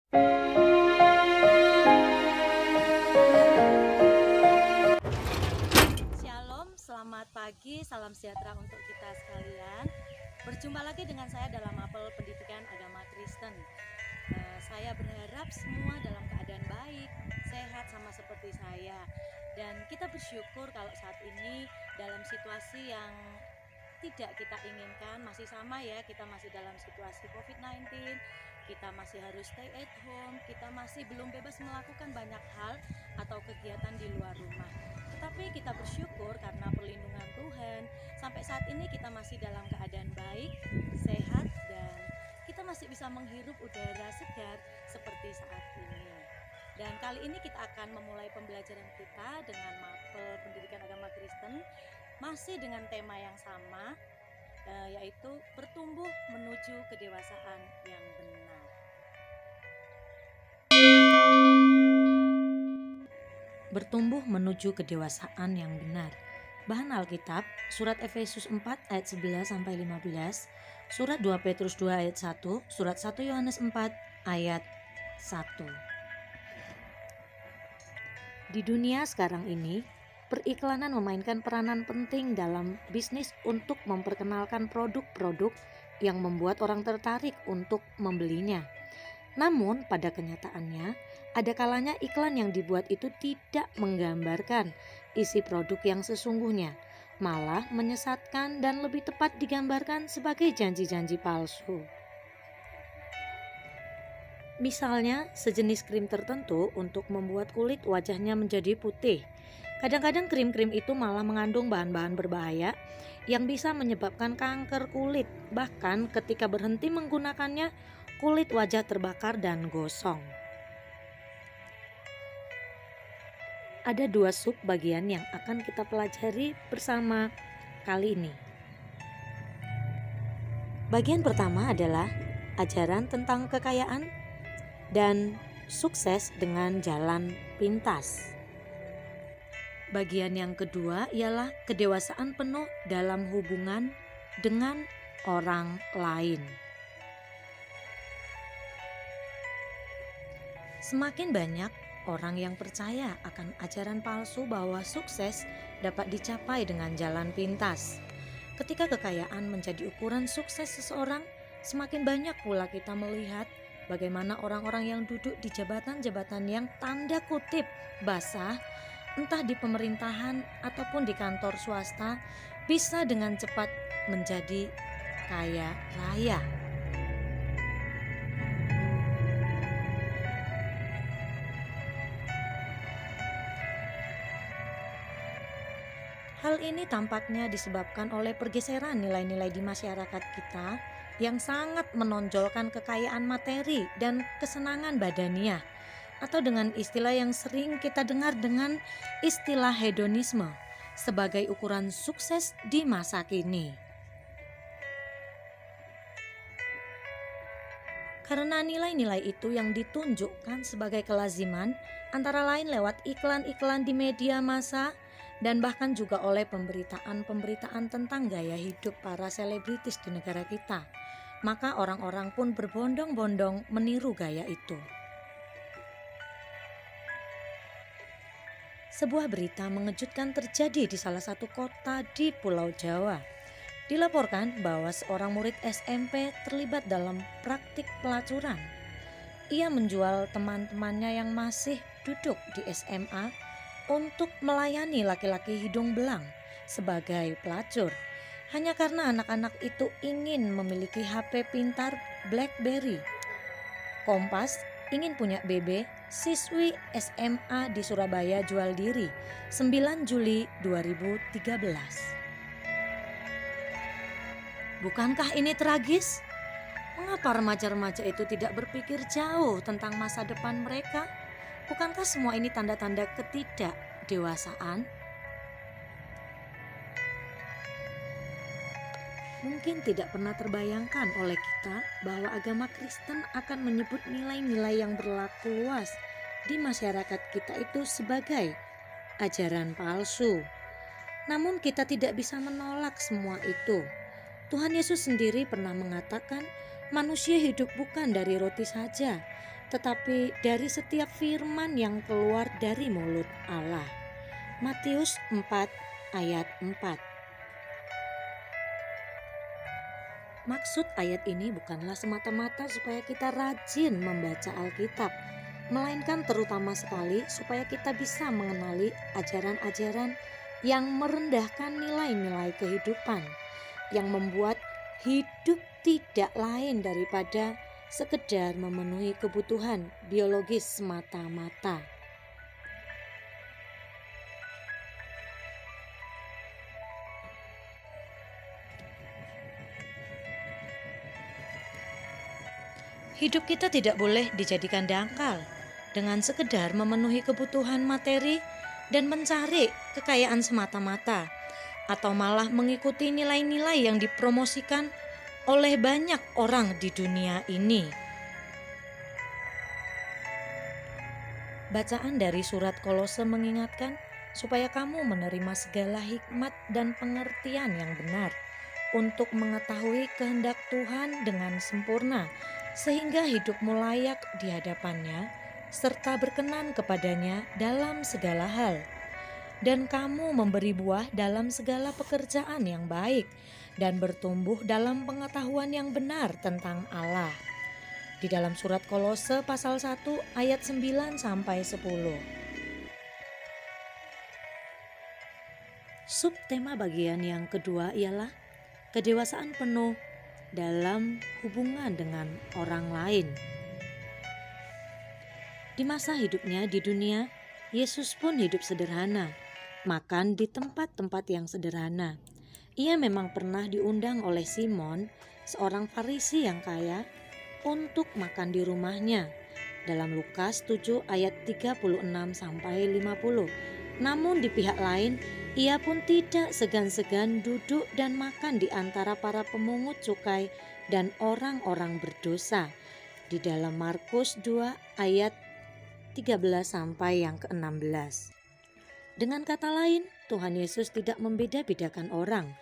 Shalom, selamat pagi, salam sejahtera untuk kita sekalian. Berjumpa lagi dengan saya dalam Apel Pendidikan Agama Kristen. Saya berharap semua dalam keadaan baik, sehat sama seperti saya. Dan kita bersyukur kalau saat ini dalam situasi yang tidak kita inginkan, masih sama ya, kita masih dalam situasi COVID-19, kita masih harus stay at home, kita masih belum bebas melakukan banyak hal atau kegiatan di luar rumah. Tetapi kita bersyukur karena perlindungan Tuhan, sampai saat ini kita masih dalam keadaan baik, sehat, dan kita masih bisa menghirup udara segar seperti saat ini. Dan kali ini kita akan memulai pembelajaran kita dengan Mapel Pendidikan Agama Kristen, masih dengan tema yang sama, yaitu bertumbuh menuju kedewasaan yang benar. Bertumbuh menuju kedewasaan yang benar. Bahan Alkitab, surat Efesus 4 ayat 11-15, surat 2 Petrus 2 ayat 1, surat 1 Yohanes 4 ayat 1. Di dunia sekarang ini, periklanan memainkan peranan penting dalam bisnis untuk memperkenalkan produk-produk yang membuat orang tertarik untuk membelinya. Namun pada kenyataannya, ada kalanya iklan yang dibuat itu tidak menggambarkan isi produk yang sesungguhnya, malah menyesatkan dan lebih tepat digambarkan sebagai janji-janji palsu. Misalnya, sejenis krim tertentu untuk membuat kulit wajahnya menjadi putih. Kadang-kadang krim-krim itu malah mengandung bahan-bahan berbahaya yang bisa menyebabkan kanker kulit. Bahkan ketika berhenti menggunakannya, kulit wajah terbakar dan gosong. Ada dua sub bagian yang akan kita pelajari bersama kali ini. Bagian pertama adalah ajaran tentang kekayaan dan sukses dengan jalan pintas. Bagian yang kedua ialah kedewasaan penuh dalam hubungan dengan orang lain. Semakin banyak orang yang percaya akan ajaran palsu bahwa sukses dapat dicapai dengan jalan pintas. Ketika kekayaan menjadi ukuran sukses seseorang, semakin banyak pula kita melihat bagaimana orang-orang yang duduk di jabatan-jabatan yang tanda kutip basah, entah di pemerintahan ataupun di kantor swasta, bisa dengan cepat menjadi kaya raya. Hal ini tampaknya disebabkan oleh pergeseran nilai-nilai di masyarakat kita yang sangat menonjolkan kekayaan materi dan kesenangan badaniah, atau dengan istilah yang sering kita dengar dengan istilah hedonisme sebagai ukuran sukses di masa kini. Karena nilai-nilai itu yang ditunjukkan sebagai kelaziman, antara lain lewat iklan-iklan di media massa, dan bahkan juga oleh pemberitaan-pemberitaan tentang gaya hidup para selebritis di negara kita, maka orang-orang pun berbondong-bondong meniru gaya itu. Sebuah berita mengejutkan terjadi di salah satu kota di Pulau Jawa. Dilaporkan bahwa seorang murid SMP terlibat dalam praktik pelacuran. Ia menjual teman-temannya yang masih duduk di SMA untuk melayani laki-laki hidung belang sebagai pelacur, hanya karena anak-anak itu ingin memiliki HP pintar BlackBerry. Kompas ingin punya BB, siswi SMA di Surabaya jual diri 9 Juli 2013. Bukankah ini tragis? Mengapa remaja-remaja itu tidak berpikir jauh tentang masa depan mereka? Bukankah semua ini tanda-tanda ketidakdewasaan? Mungkin tidak pernah terbayangkan oleh kita bahwa agama Kristen akan menyebut nilai-nilai yang berlaku luas di masyarakat kita itu sebagai ajaran palsu. Namun kita tidak bisa menolak semua itu. Tuhan Yesus sendiri pernah mengatakan, manusia hidup bukan dari roti saja, tetapi dari setiap firman yang keluar dari mulut Allah. Matius 4 ayat 4. Maksud ayat ini bukanlah semata-mata supaya kita rajin membaca Alkitab, melainkan terutama sekali supaya kita bisa mengenali ajaran-ajaran yang merendahkan nilai-nilai kehidupan, yang membuat hidup tidak lain daripada sekedar memenuhi kebutuhan biologis semata-mata. Hidup kita tidak boleh dijadikan dangkal dengan sekedar memenuhi kebutuhan materi dan mencari kekayaan semata-mata, atau malah mengikuti nilai-nilai yang dipromosikan oleh banyak orang di dunia ini. Bacaan dari surat Kolose mengingatkan supaya kamu menerima segala hikmat dan pengertian yang benar untuk mengetahui kehendak Tuhan dengan sempurna, sehingga hidupmu layak di hadapannya serta berkenan kepadanya dalam segala hal. Dan kamu memberi buah dalam segala pekerjaan yang baik dan bertumbuh dalam pengetahuan yang benar tentang Allah. Di dalam surat Kolose pasal 1 ayat 9-10. Subtema bagian yang kedua ialah kedewasaan penuh dalam hubungan dengan orang lain. Di masa hidupnya di dunia, Yesus pun hidup sederhana, makan di tempat-tempat yang sederhana. Ia memang pernah diundang oleh Simon, seorang Farisi yang kaya, untuk makan di rumahnya. Dalam Lukas 7 ayat 36-50. Namun di pihak lain, ia pun tidak segan-segan duduk dan makan di antara para pemungut cukai dan orang-orang berdosa. Di dalam Markus 2 ayat 13 sampai yang ke-16. Dengan kata lain, Tuhan Yesus tidak membeda-bedakan orang.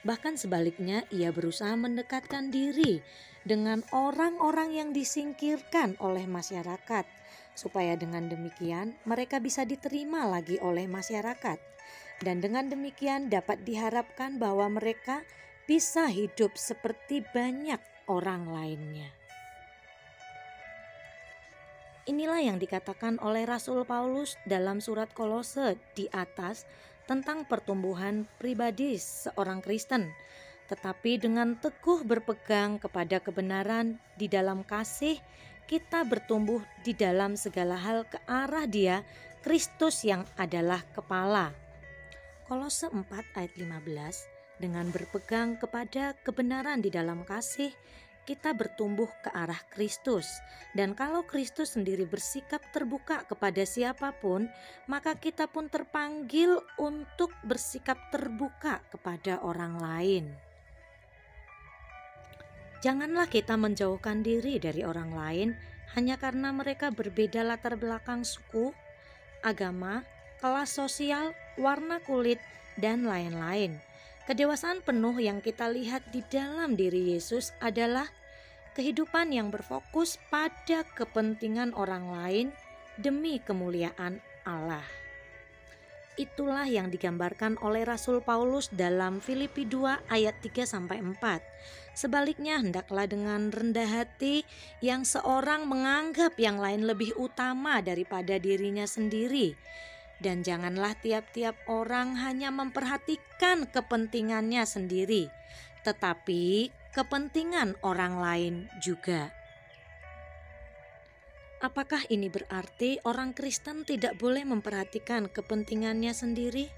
Bahkan sebaliknya, ia berusaha mendekatkan diri dengan orang-orang yang disingkirkan oleh masyarakat, supaya dengan demikian mereka bisa diterima lagi oleh masyarakat. Dan dengan demikian dapat diharapkan bahwa mereka bisa hidup seperti banyak orang lainnya. Inilah yang dikatakan oleh Rasul Paulus dalam surat Kolose di atas tentang pertumbuhan pribadi seorang Kristen, tetapi dengan teguh berpegang kepada kebenaran di dalam kasih, kita bertumbuh di dalam segala hal ke arah Dia, Kristus yang adalah kepala. Kolose 4 ayat 15, dengan berpegang kepada kebenaran di dalam kasih, kita bertumbuh ke arah Kristus. Dan kalau Kristus sendiri bersikap terbuka kepada siapapun, maka kita pun terpanggil untuk bersikap terbuka kepada orang lain. Janganlah kita menjauhkan diri dari orang lain hanya karena mereka berbeda latar belakang suku, agama, kelas sosial, warna kulit, dan lain-lain. Kedewasaan penuh yang kita lihat di dalam diri Yesus adalah kehidupan yang berfokus pada kepentingan orang lain demi kemuliaan Allah. Itulah yang digambarkan oleh Rasul Paulus dalam Filipi 2 ayat 3-4. Sebaliknya, hendaklah dengan rendah hati yang seorang menganggap yang lain lebih utama daripada dirinya sendiri. Dan janganlah tiap-tiap orang hanya memperhatikan kepentingannya sendiri, tetapi kepentingan orang lain juga. Apakah ini berarti orang Kristen tidak boleh memperhatikan kepentingannya sendiri?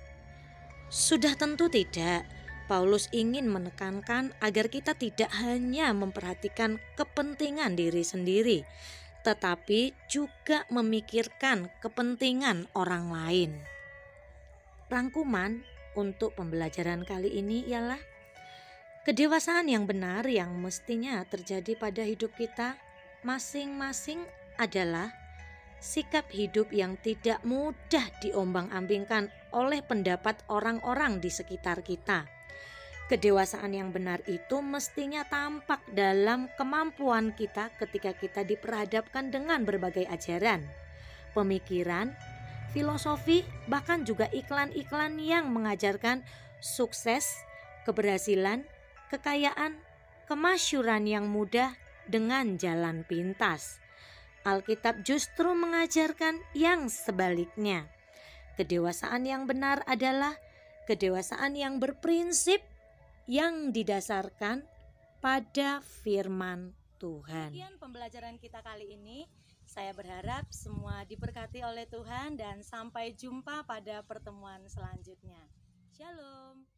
Sudah tentu tidak. Paulus ingin menekankan agar kita tidak hanya memperhatikan kepentingan diri sendiri, tetapi juga memikirkan kepentingan orang lain. Rangkuman untuk pembelajaran kali ini ialah kedewasaan yang benar yang mestinya terjadi pada hidup kita masing-masing adalah sikap hidup yang tidak mudah diombang-ambingkan oleh pendapat orang-orang di sekitar kita. Kedewasaan yang benar itu mestinya tampak dalam kemampuan kita ketika kita diperhadapkan dengan berbagai ajaran, pemikiran, filosofi, bahkan juga iklan-iklan yang mengajarkan sukses, keberhasilan, kekayaan, kemasyhuran yang mudah dengan jalan pintas. Alkitab justru mengajarkan yang sebaliknya. Kedewasaan yang benar adalah kedewasaan yang berprinsip, yang didasarkan pada firman Tuhan. Sekian pembelajaran kita kali ini. Saya berharap semua diberkati oleh Tuhan dan sampai jumpa pada pertemuan selanjutnya. Shalom.